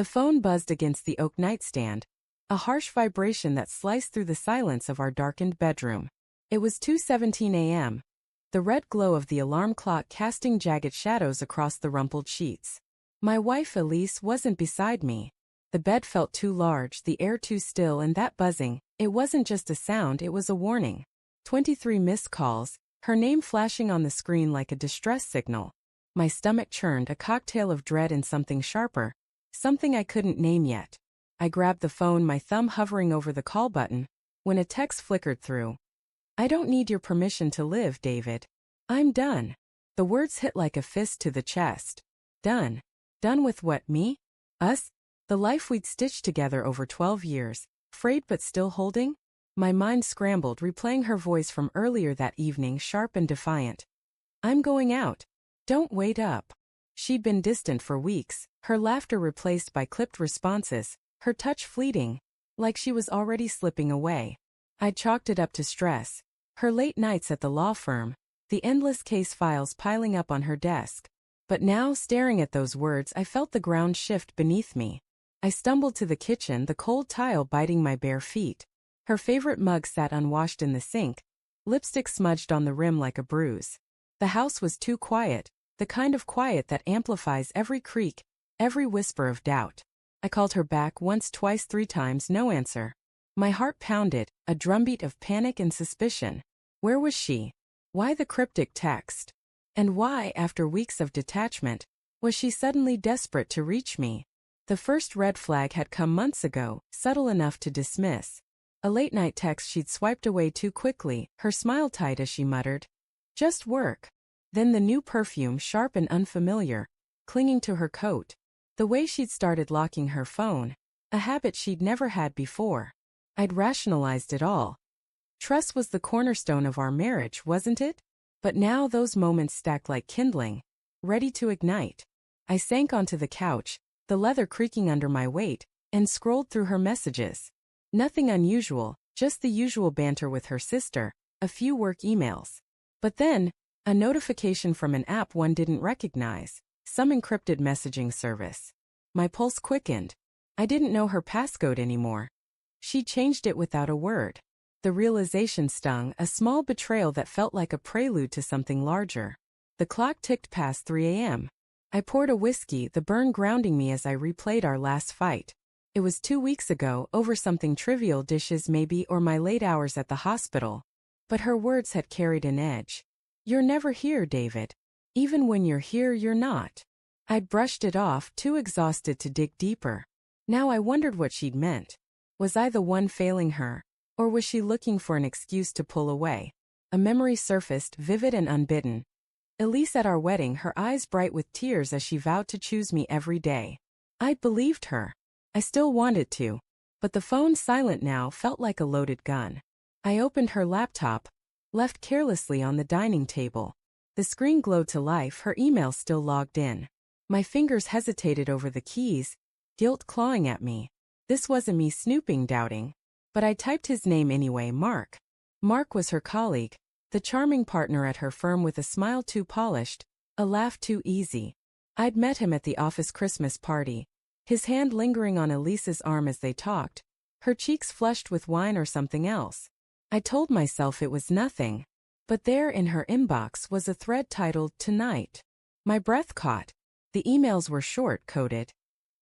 The phone buzzed against the oak nightstand, a harsh vibration that sliced through the silence of our darkened bedroom. It was 2:17 a.m., the red glow of the alarm clock casting jagged shadows across the rumpled sheets. My wife Elise wasn't beside me. The bed felt too large, the air too still, and that buzzing, it wasn't just a sound, it was a warning. 23 missed calls, her name flashing on the screen like a distress signal. My stomach churned, a cocktail of dread and something sharper, something I couldn't name yet. I grabbed the phone, my thumb hovering over the call button, when a text flickered through. "I don't need your permission to live, David. I'm done." The words hit like a fist to the chest. Done. Done with what, me? Us? The life we'd stitched together over 12 years, frayed but still holding? My mind scrambled, replaying her voice from earlier that evening, sharp and defiant. "I'm going out. Don't wait up." She'd been distant for weeks, her laughter replaced by clipped responses, her touch fleeting, like she was already slipping away. I'd chalked it up to stress. Her late nights at the law firm, the endless case files piling up on her desk. But now, staring at those words, I felt the ground shift beneath me. I stumbled to the kitchen, the cold tile biting my bare feet. Her favorite mug sat unwashed in the sink, lipstick smudged on the rim like a bruise. The house was too quiet, the kind of quiet that amplifies every creak, every whisper of doubt. I called her back once, twice, 3 times, no answer. My heart pounded, a drumbeat of panic and suspicion. Where was she? Why the cryptic text? And why, after weeks of detachment, was she suddenly desperate to reach me? The first red flag had come months ago, subtle enough to dismiss. A late-night text she'd swiped away too quickly, her smile tight as she muttered, "Just work." Then the new perfume, sharp and unfamiliar, clinging to her coat. The way she'd started locking her phone, a habit she'd never had before. I'd rationalized it all. Trust was the cornerstone of our marriage, wasn't it? But now those moments stacked like kindling, ready to ignite. I sank onto the couch, the leather creaking under my weight, and scrolled through her messages. Nothing unusual, just the usual banter with her sister, a few work emails. But then, a notification from an app one didn't recognize, some encrypted messaging service. My pulse quickened. I didn't know her passcode anymore. She changed it without a word. The realization stung, a small betrayal that felt like a prelude to something larger. The clock ticked past 3 a.m. I poured a whiskey, the burn grounding me as I replayed our last fight. It was 2 weeks ago, over something trivial, dishes maybe, or my late hours at the hospital. But her words had carried an edge. "You're never here, David. Even when you're here, you're not." I'd brushed it off, too exhausted to dig deeper. Now I wondered what she'd meant. Was I the one failing her? Or was she looking for an excuse to pull away? A memory surfaced, vivid and unbidden. Elise at our wedding, her eyes bright with tears as she vowed to choose me every day. I'd believed her. I still wanted to. But the phone, silent now, felt like a loaded gun. I opened her laptop, left carelessly on the dining table. The screen glowed to life, her email still logged in. My fingers hesitated over the keys, guilt clawing at me. This wasn't me snooping, doubting. But I typed his name anyway, Mark. Mark was her colleague, the charming partner at her firm with a smile too polished, a laugh too easy. I'd met him at the office Christmas party, his hand lingering on Elise's arm as they talked, her cheeks flushed with wine or something else. I told myself it was nothing. But there in her inbox was a thread titled, "Tonight." My breath caught. The emails were short, coded.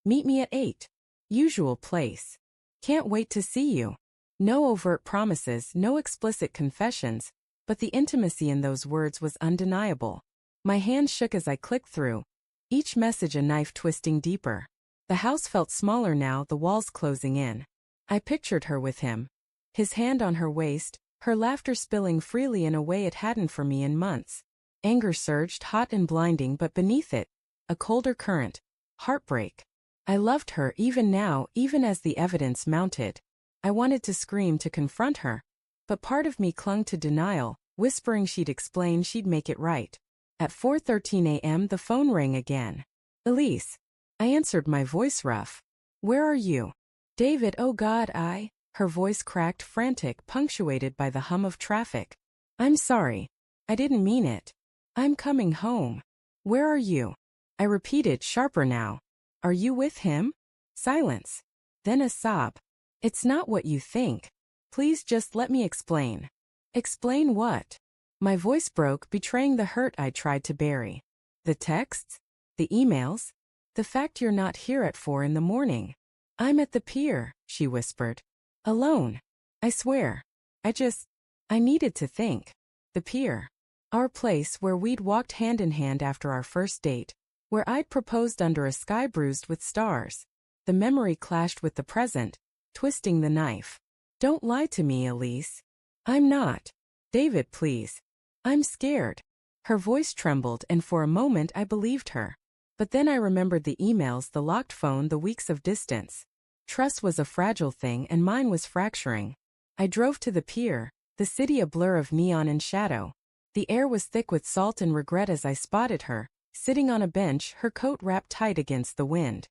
"Meet me at 8. Usual place. Can't wait to see you." No overt promises, no explicit confessions, but the intimacy in those words was undeniable. My hand shook as I clicked through, each message a knife twisting deeper. The house felt smaller now, the walls closing in. I pictured her with him, his hand on her waist, her laughter spilling freely in a way it hadn't for me in months. Anger surged, hot and blinding, but beneath it, a colder current. Heartbreak. I loved her even now, even as the evidence mounted. I wanted to scream, to confront her. But part of me clung to denial, whispering she'd explain, she'd make it right. At 4:13 a.m. the phone rang again. "Elise." I answered, my voice rough. "Where are you?" "David, oh God, I..." Her voice cracked, frantic, punctuated by the hum of traffic. "I'm sorry. I didn't mean it. I'm coming home." "Where are you?" I repeated, sharper now. "Are you with him?" Silence. Then a sob. It's not what you think. Please just let me explain. Explain what? My voice broke, betraying the hurt I tried to bury. The texts? The emails? The fact you're not here at 4 in the morning. I'm at the pier, she whispered. Alone. I swear. I needed to think. The pier. Our place where we'd walked hand in hand after our first date. Where I'd proposed under a sky bruised with stars. The memory clashed with the present, twisting the knife. Don't lie to me, Elise. I'm not. David, please. I'm scared. Her voice trembled, and for a moment I believed her. But then I remembered the emails, the locked phone, the weeks of distance. Trust was a fragile thing, and mine was fracturing. I drove to the pier, the city a blur of neon and shadow. The air was thick with salt and regret as I spotted her, sitting on a bench, her coat wrapped tight against the wind.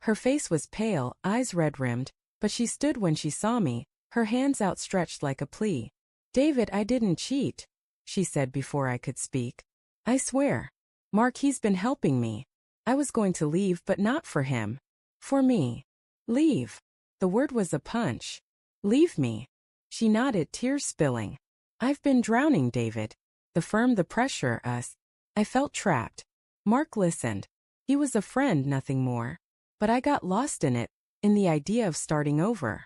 Her face was pale, eyes red-rimmed, but she stood when she saw me, her hands outstretched like a plea. David, I didn't cheat, she said before I could speak. I swear. Mark, he's been helping me. I was going to leave, but not for him. For me. Leave. The word was a punch. Leave me. She nodded, tears spilling. I've been drowning, David. The firm, the pressure, us. I felt trapped. Mark listened. He was a friend, nothing more. But I got lost in it, in the idea of starting over.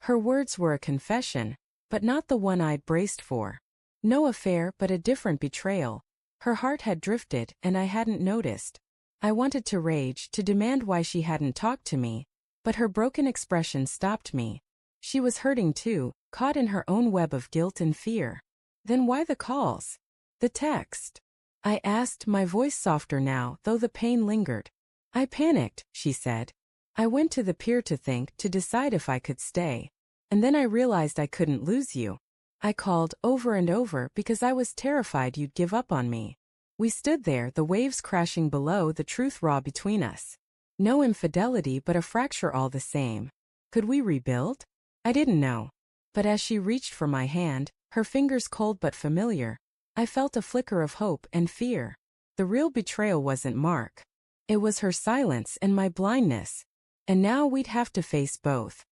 Her words were a confession, but not the one I'd braced for. No affair, but a different betrayal. Her heart had drifted, and I hadn't noticed. I wanted to rage, to demand why she hadn't talked to me, but her broken expression stopped me. She was hurting too, caught in her own web of guilt and fear. Then why the calls? The text? I asked, my voice softer now, though the pain lingered. I panicked, she said. I went to the pier to think, to decide if I could stay. And then I realized I couldn't lose you. I called over and over because I was terrified you'd give up on me. We stood there, the waves crashing below, the truth raw between us. No infidelity, but a fracture all the same. Could we rebuild? I didn't know. But as she reached for my hand, her fingers cold but familiar, I felt a flicker of hope and fear. The real betrayal wasn't Mark. It was her silence and my blindness. And now we'd have to face both.